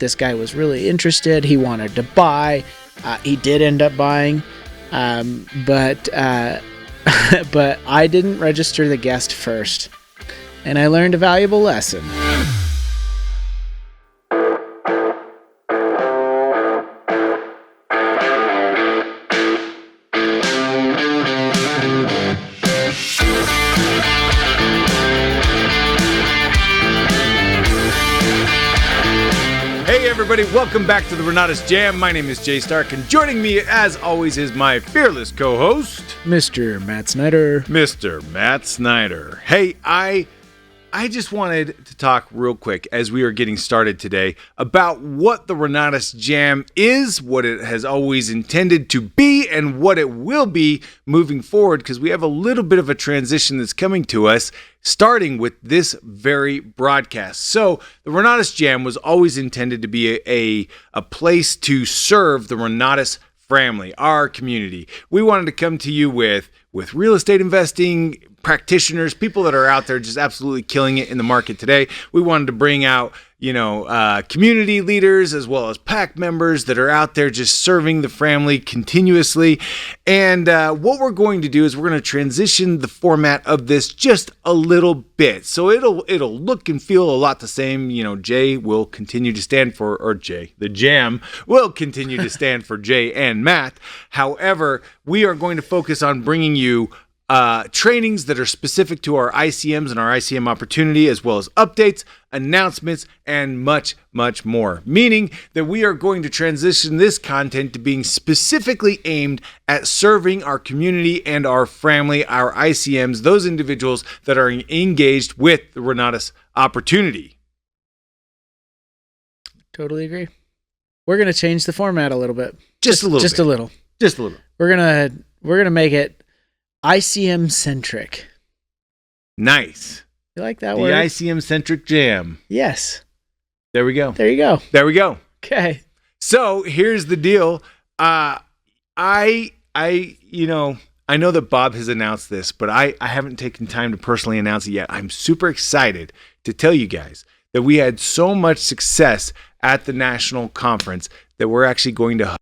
This guy was really interested. He wanted to buy. He did end up buying, but I didn't register the guest first, and I learned a valuable lesson. Everybody, welcome back to the Renatus J.A.M. My name is Jay Stark, and joining me, as always, is my fearless co-host, Mr. Matt Snider. Mr. Matt Snider. Hey, I just wanted to talk real quick as we are getting started today about what the Renatus J.A.M. is, what it has always intended to be, and what it will be moving forward, because we have a little bit of a transition that's coming to us, starting with this very broadcast. So the Renatus J.A.M. was always intended to be a place to serve the Renatus family, our community. We wanted to come to you with real estate investing practitioners, people that are out there just absolutely killing it in the market today. We wanted to bring out, community leaders as well as PAC members that are out there just serving the family continuously. And what we're going to do is we're going to transition the format of this just a little bit. So it'll look and feel a lot the same. Jay will continue to stand for, or Jay, the J.A.M. will continue to stand for Jay and Matt. However, we are going to focus on bringing you trainings that are specific to our ICMs and our ICM opportunity, as well as updates, announcements, and much, much more. Meaning that we are going to transition this content to being specifically aimed at serving our community and our family, our ICMs, those individuals that are engaged with the Renatus opportunity. Totally agree. We're going to change the format a little bit. Just a little. We're going to make it ICM-centric. Nice. You like that word? The ICM-centric J.A.M. Yes. There we go. There you go. There we go. Okay. So here's the deal. I know that Bob has announced this, but I haven't taken time to personally announce it yet. I'm super excited to tell you guys that we had so much success at the national conference that we're actually going to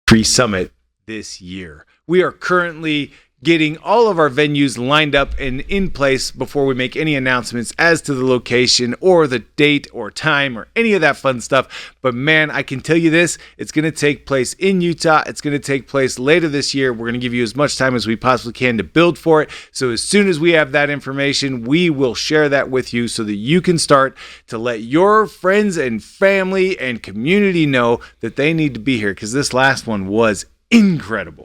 pre-summit this year. We are currently getting all of our venues lined up and in place before we make any announcements as to the location or the date or time or any of that fun stuff. But man, I can tell you this, it's going to take place in Utah. It's going to take place later this year. We're going to give you as much time as we possibly can to build for it. So as soon as we have that information, we will share that with you so that you can start to let your friends and family and community know that they need to be here, because this last one was incredible.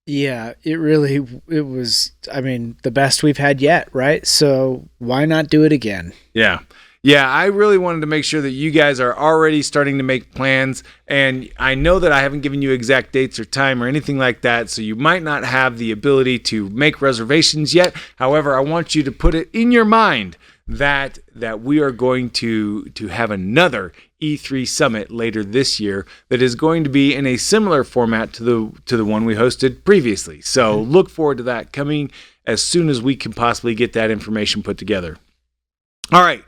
Yeah, it was, the best we've had yet, right? So why not do it again? Yeah, I really wanted to make sure that you guys are already starting to make plans. And I know that I haven't given you exact dates or time or anything like that, so you might not have the ability to make reservations yet. However, I want you to put it in your mind that we are going to have another E3 Summit later this year that is going to be in a similar format to the one we hosted previously. So look forward to that coming as soon as we can possibly get that information put together. All right.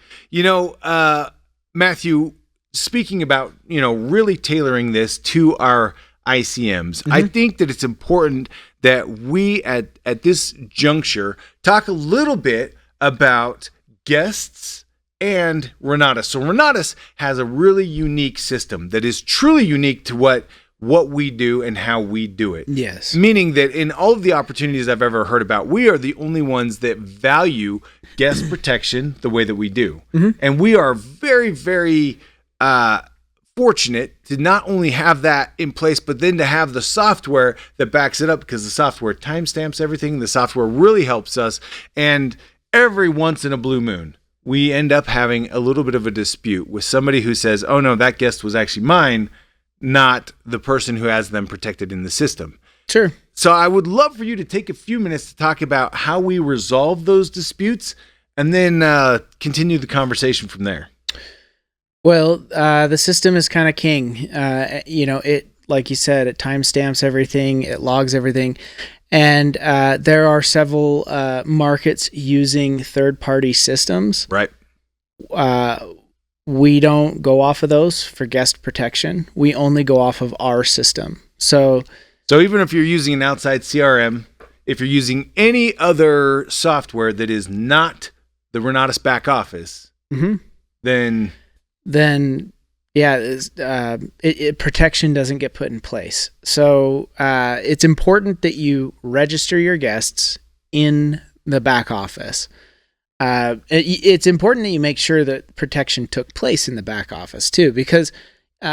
Matthew, speaking about, really tailoring this to our ICMs, I think that it's important that we at this juncture talk a little bit about guests and Renatus. So Renatus has a really unique system that is truly unique to what we do and how we do it. Yes. Meaning that in all of the opportunities I've ever heard about, we are the only ones that value guest protection the way that we do. And we are very, very fortunate to not only have that in place, but then to have the software that backs it up, because the software timestamps everything. The software really helps us. And every once in a blue moon, we end up having a little bit of a dispute with somebody who says, oh no, that guest was actually mine, not the person who has them protected in the system. Sure. So I would love for you to take a few minutes to talk about how we resolve those disputes and then continue the conversation from there. Well, the system is kind of king. It, like you said, it timestamps everything, it logs everything. And there are several markets using third-party systems. Right. we don't go off of those for guest protection. We only go off of our system. So even if you're using an outside CRM, if you're using any other software that is not the Renatus back office, then protection doesn't get put in place. So it's important that you register your guests in the back office. It's important that you make sure that protection took place in the back office too, because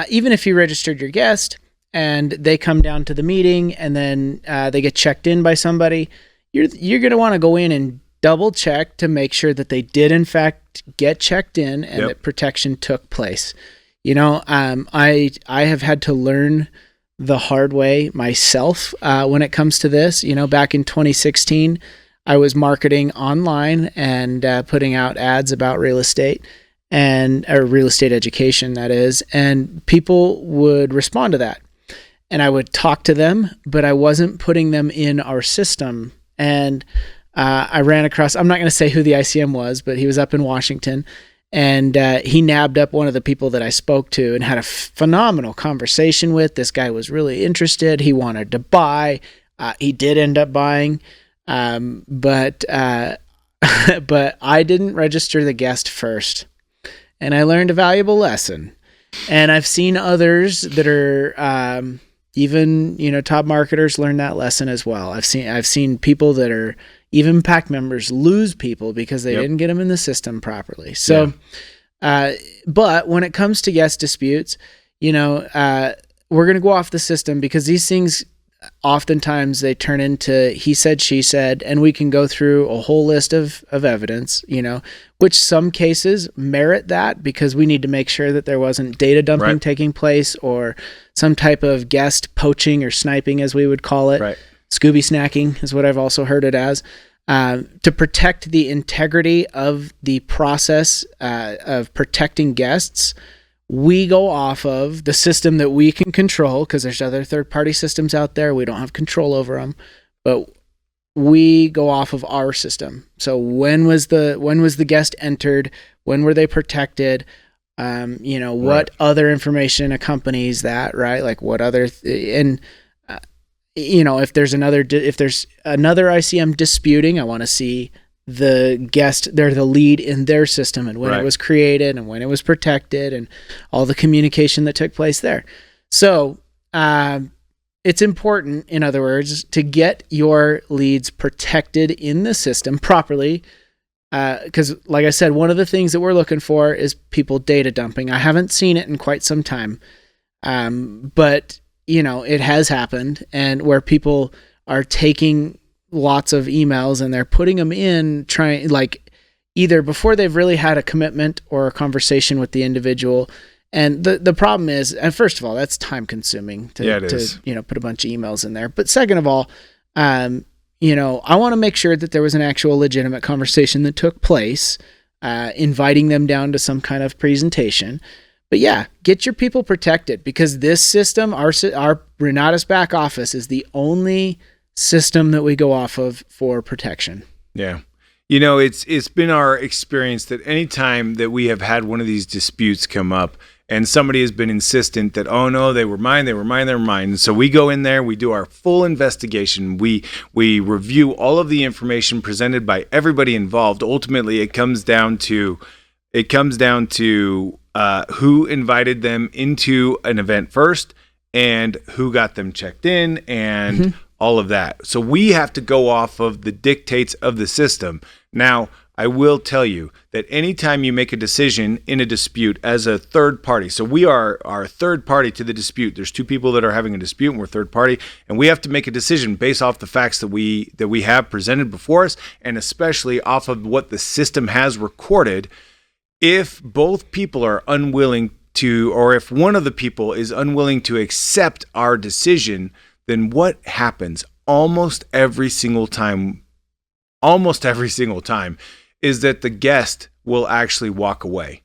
even if you registered your guest and they come down to the meeting and then they get checked in by somebody, you're going to want to go in and double check to make sure that they did in fact get checked in and that protection took place. I have had to learn the hard way myself when it comes to this. Back in 2016, I was marketing online and putting out ads about real estate or real estate education, that is, and people would respond to that. And I would talk to them, but I wasn't putting them in our system. And I ran across, I'm not going to say who the ICM was, but he was up in Washington. And he nabbed up one of the people that I spoke to and had a phenomenal conversation with. This guy was really interested. He wanted to buy. He did end up buying. But I didn't register the guest first. And I learned a valuable lesson. And I've seen others that are even top marketers learn that lesson as well. I've seen people that are even PAC members lose people because they didn't get them in the system properly. So, but when it comes to guest disputes, we're going to go off the system because these things oftentimes they turn into he said, she said, and we can go through a whole list of evidence, which some cases merit that because we need to make sure that there wasn't data dumping taking place or some type of guest poaching or sniping, as we would call it. Scooby snacking is what I've also heard it as, to protect the integrity of the process of protecting guests. We go off of the system that we can control because there's other third-party systems out there. We don't have control over them, but we go off of our system. So when was the guest entered? When were they protected? What other information accompanies that, right? Like what other if there's another ICM disputing, I want to see the guest, they're the lead in their system and when it was created and when it was protected and all the communication that took place there. So it's important, in other words, to get your leads protected in the system properly. Because like I said, one of the things that we're looking for is people data dumping. I haven't seen it in quite some time. But it has happened, and where people are taking lots of emails and they're putting them in either before they've really had a commitment or a conversation with the individual. And the problem is, and first of all, that's time consuming to put a bunch of emails in there. But second of all, I want to make sure that there was an actual legitimate conversation that took place, inviting them down to some kind of presentation. But get your people protected because this system, our Renatus back office, is the only system that we go off of for protection. Yeah. It's been our experience that anytime that we have had one of these disputes come up and somebody has been insistent that, oh no, they were mine. And so we go in there, we do our full investigation. We review all of the information presented by everybody involved. Ultimately, it comes down to who invited them into an event first and who got them checked in and all of that. So we have to go off of the dictates of the system. Now, I will tell you that anytime you make a decision in a dispute as a third party, so we are our third party to the dispute. There's two people that are having a dispute and we're third party, and we have to make a decision based off the facts that we have presented before us, and especially off of what the system has recorded. If both people are unwilling to, or if one of the people is unwilling to accept our decision, then what happens almost every single time is that the guest will actually walk away.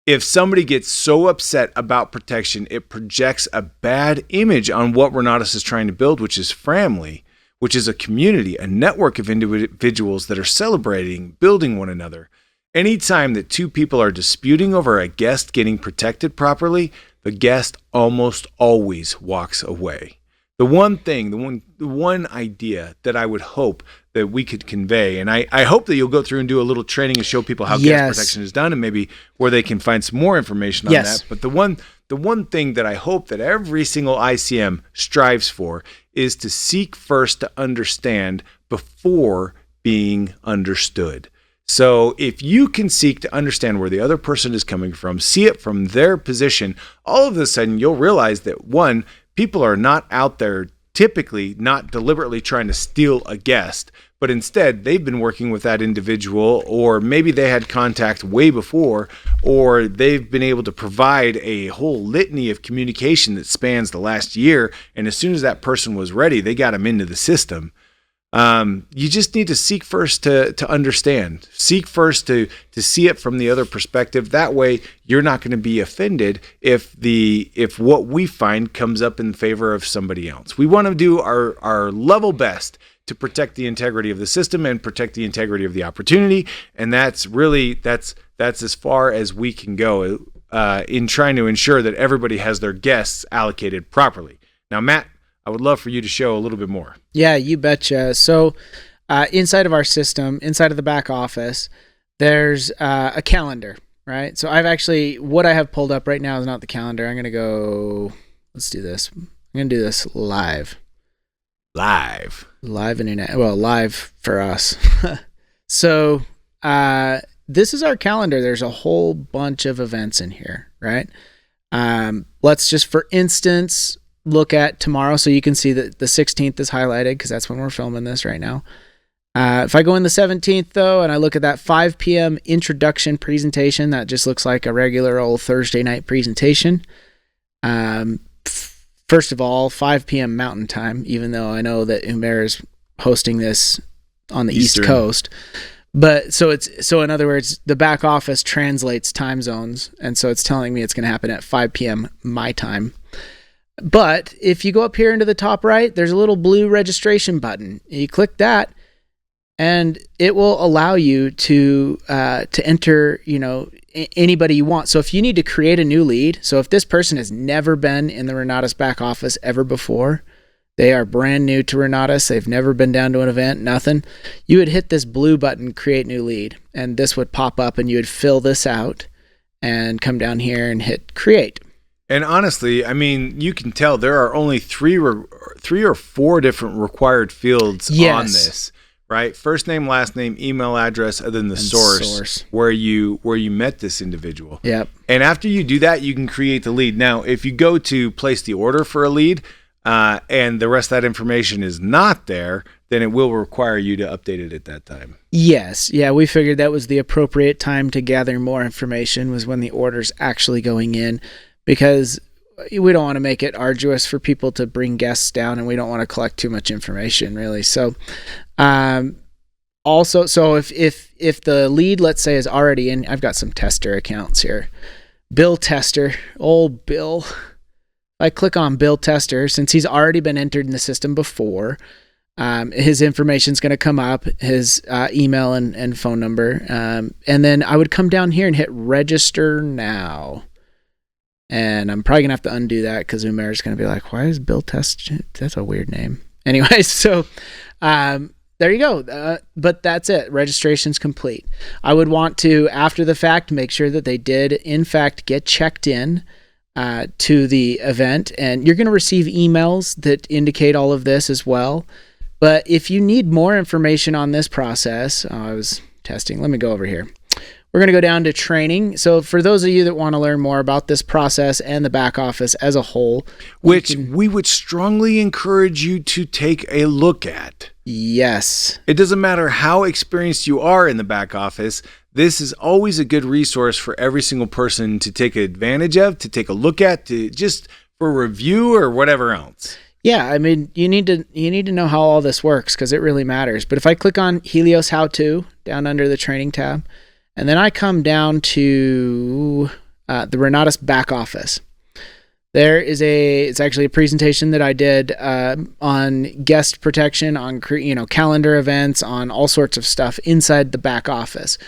If somebody gets so upset about protection, it projects a bad image on what Renatus is trying to build, which is family, which is a community, a network of individuals that are celebrating, building one another. anytime that two people are disputing over a guest getting protected properly, the guest almost always walks away. The one idea that I would hope that we could convey, and I hope that you'll go through and do a little training and show people how guest protection is done, and maybe where they can find some more information on that. But the one thing that I hope that every single ICM strives for is to seek first to understand before being understood. So if you can seek to understand where the other person is coming from, see it from their position, all of a sudden you'll realize that, one, people are not out there typically not deliberately trying to steal a guest, but instead they've been working with that individual, or maybe they had contact way before, or they've been able to provide a whole litany of communication that spans the last year. And as soon as that person was ready, they got them into the system. You just need to seek first to understand, seek first to see it from the other perspective. That way you're not going to be offended if what we find comes up in favor of somebody else. We want to do our level best to protect the integrity of the system and protect the integrity of the opportunity. And that's as far as we can go in trying to ensure that everybody has their guests allocated properly. Now, Matt, I would love for you to show a little bit more. Yeah, you betcha. So inside of our system, inside of the back office, there's a calendar, right? So what I have pulled up right now is not the calendar. I'm going to go, let's do this. I'm going to do this live. Live internet. Well, live for us. So this is our calendar. There's a whole bunch of events in here, right? Let's just, for instance, look at tomorrow. So you can see that the 16th is highlighted because that's when we're filming this right now. If I go in the 17th though, and I look at that 5 p.m. introduction presentation, that just looks like a regular old Thursday night presentation. First of all, 5 p.m. Mountain Time, even though I know that Umair is hosting this on the East Coast. But so in other words, the back office translates time zones. And so it's telling me it's going to happen at 5 p.m. my time. But if you go up here into the top right, there's a little blue registration button. You click that, and it will allow you to enter, anybody you want. So if you need to create a new lead, so if this person has never been in the Renatus back office ever before, they are brand new to Renatus, they've never been down to an event, nothing, you would hit this blue button, create new lead, and this would pop up, and you would fill this out and come down here and hit create. And honestly, I mean, you can tell there are only three or four different required fields on this, right? First name, last name, email address, and then the source where you met this individual. Yep. And after you do that, you can create the lead. Now, if you go to place the order for a lead, and the rest of that information is not there, then it will require you to update it at that time. Yes. Yeah, we figured that was the appropriate time to gather more information, was when the order's actually going in, because we don't want to make it arduous for people to bring guests down, and we don't want to collect too much information, really. So also, so if the lead, let's say, is already in, I've got some tester accounts here. Bill Tester, old Bill. I click on Bill Tester, since he's already been entered in the system before, his information's going to come up, his email and phone number. And then I would come down here and hit register now. And I'm probably going to have to undo that because Umair is going to be like, why is Bill Test? That's a weird name. Anyway, so there you go. But that's it. Registration's complete. I would want to, after the fact, make sure that they did, in fact, get checked in to the event. And you're going to receive emails that indicate all of this as well. But if you need more information on this process, I was testing. Let me go over here. We're going to go down to training. So for those of you that want to learn more about this process and the back office as a whole, which we would strongly encourage you to take a look at. Yes. It doesn't matter how experienced you are in the back office. This is always a good resource for every single person to take advantage of, to take a look at, to just for review or whatever else. Yeah, I mean, you need to know how all this works because it really matters. But if I click on Helios How To down under the training tab, and then I come down to the Renatus back office. It's actually a presentation that I did on guest protection, on calendar events, on all sorts of stuff inside the back office.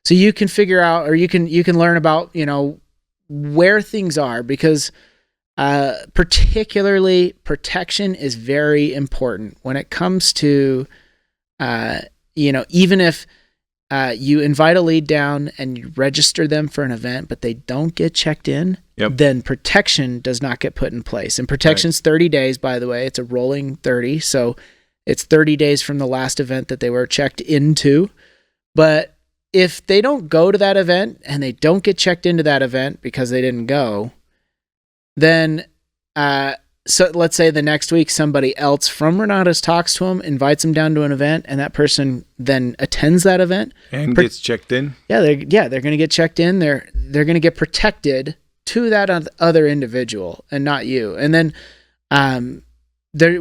So you can figure out, or you can learn about, where things are, because particularly protection is very important when it comes to, even if you invite a lead down and you register them for an event, but they don't get checked in, then protection does not get put in place. And protection's 30 days, by the way. It's a rolling 30. So it's 30 days from the last event that they were checked into. But if they don't go to that event and they don't get checked into that event because they didn't go, then so let's say the next week somebody else from Renatus talks to them, invites them down to an event, and that person then attends that event and gets checked in. Yeah, they're going to get checked in. They're going to get protected to that other individual and not you. And then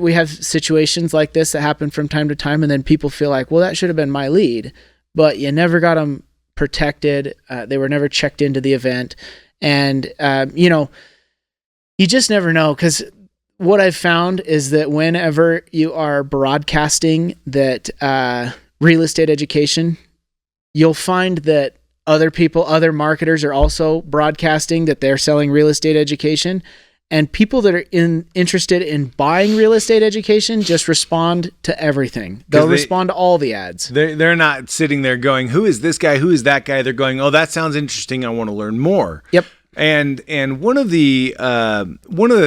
we have situations like this that happen from time to time, and then people feel like, well, that should have been my lead, but you never got them protected. They were never checked into the event, and you just never know, because what I've found is that whenever you are broadcasting that real estate education, you'll find that other marketers are also broadcasting that they're selling real estate education, and people that are interested in buying real estate education just respond to everything. They'll respond to all the ads. They're not sitting there going, who is this guy? Who is that guy? They're going, oh, that sounds interesting. I want to learn more. Yep. And one of the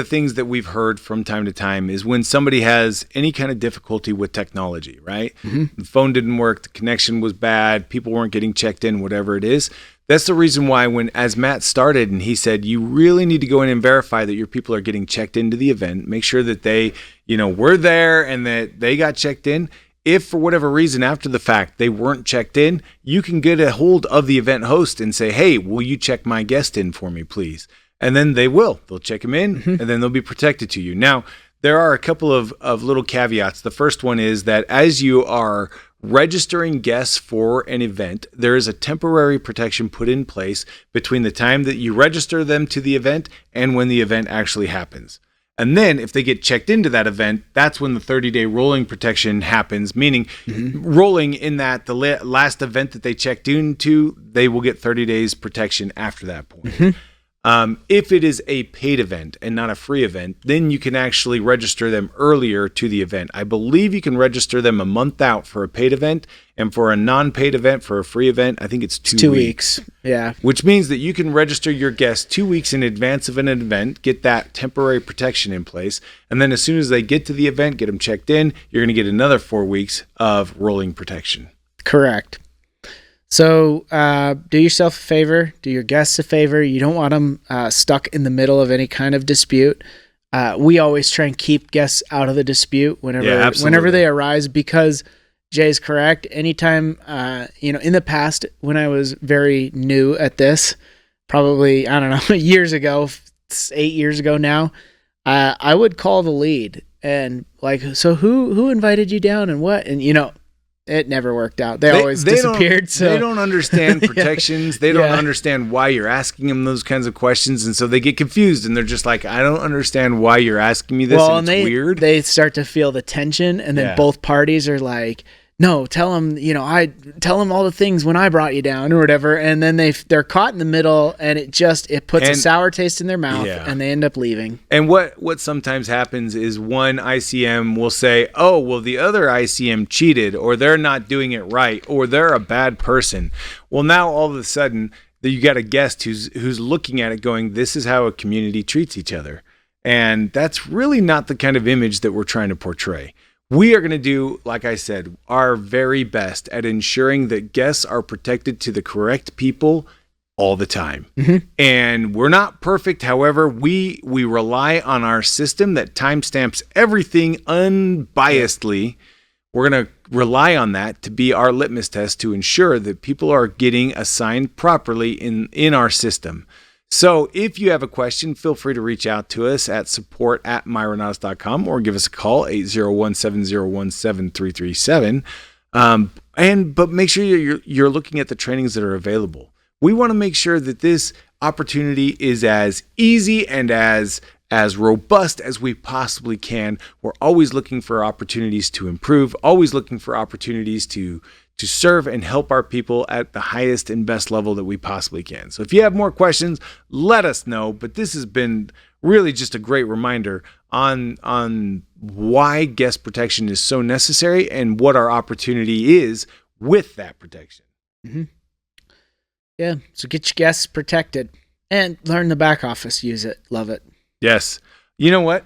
things that we've heard from time to time is when somebody has any kind of difficulty with technology, right? Mm-hmm. The phone didn't work, the connection was bad, people weren't getting checked in, whatever it is. That's the reason why as Matt started and he said, you really need to go in and verify that your people are getting checked into the event, make sure that they, were there and that they got checked in. If for whatever reason after the fact they weren't checked in, you can get a hold of the event host and say, hey, will you check my guest in for me, please? And then they will. They'll check him in, and then they'll be protected to you. Now, there are a couple of little caveats. The first one is that as you are registering guests for an event, there is a temporary protection put in place between the time that you register them to the event and when the event actually happens. And then if they get checked into that event, that's when the 30-day rolling protection happens, meaning rolling in that the last event that they checked into, they will get 30 days protection after that point. Mm-hmm. If it is a paid event and not a free event, then you can actually register them earlier to the event. I believe you can register them a month out for a paid event, and for a non-paid event, for a free event, I think it's 2 weeks. Yeah. Which means that you can register your guests 2 weeks in advance of an event, get that temporary protection in place, and then as soon as they get to the event, get them checked in, you're going to get another 4 weeks of rolling protection. Correct. So do yourself a favor, do your guests a favor. You don't want them stuck in the middle of any kind of dispute. We always try and keep guests out of the dispute whenever they arise, because Jay's correct. Anytime, in the past when I was very new at this, probably, I don't know, years ago, 8 years ago now, I would call the lead and like, so who invited you down and what? And, it never worked out. They always disappeared. So they don't understand protections. They don't understand why you're asking them those kinds of questions. And so they get confused and they're just like, I don't understand why you're asking me this. And it's weird. They start to feel the tension, and then both parties are like, no, tell them, I tell them all the things when I brought you down or whatever. And then they're caught in the middle, and it puts a sour taste in their mouth, and they end up leaving. And what sometimes happens is one ICM will say, oh, well, the other ICM cheated, or they're not doing it right, or they're a bad person. Well, now all of a sudden you got a guest who's looking at it going, this is how a community treats each other. And that's really not the kind of image that we're trying to portray. We are going to do, like I said, our very best at ensuring that guests are protected to the correct people all the time. Mm-hmm. And we're not perfect. However, we rely on our system that timestamps everything unbiasedly. We're going to rely on that to be our litmus test to ensure that people are getting assigned properly in our system. So if you have a question, feel free to reach out to us at support@myrenatus.com or give us a call, 801-701-7337. But make sure you're looking at the trainings that are available. We want to make sure that this opportunity is as easy and as robust as we possibly can. We're always looking for opportunities to improve, always looking for opportunities to to serve and help our people at the highest and best level that we possibly can. So if you have more questions, let us know. But this has been really just a great reminder on why guest protection is so necessary and what our opportunity is with that protection. Mm-hmm. Yeah, so get your guests protected and learn the back office. Use it. Love it. Yes. You know what?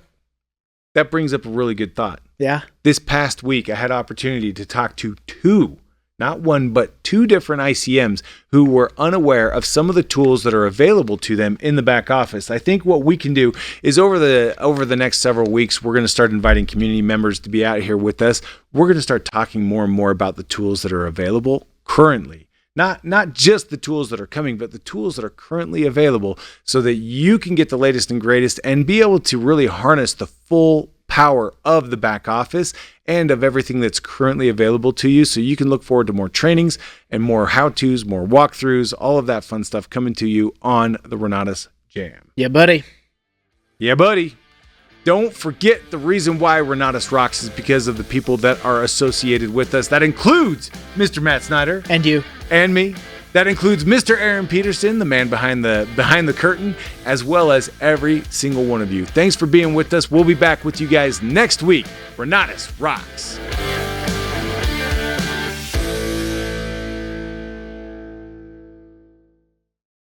That brings up a really good thought. Yeah. This past week, I had opportunity to talk to not one, but two different ICMs who were unaware of some of the tools that are available to them in the back office. I think what we can do is over the next several weeks, we're going to start inviting community members to be out here with us. We're going to start talking more and more about the tools that are available currently. Not just the tools that are coming, but the tools that are currently available so that you can get the latest and greatest and be able to really harness the full power of the back office and of everything that's currently available to you, so you can look forward to more trainings and more how-tos, more walkthroughs, all of that fun stuff coming to you on the Renatus J.A.M. Yeah, buddy. Yeah, buddy. Don't forget the reason why Renatus rocks is because of the people that are associated with us. That includes Mr. Matt Snider. And you. And me. That includes Mr. Aaron Peterson, the man behind the curtain, as well as every single one of you. Thanks for being with us. We'll be back with you guys next week. Renatus rocks.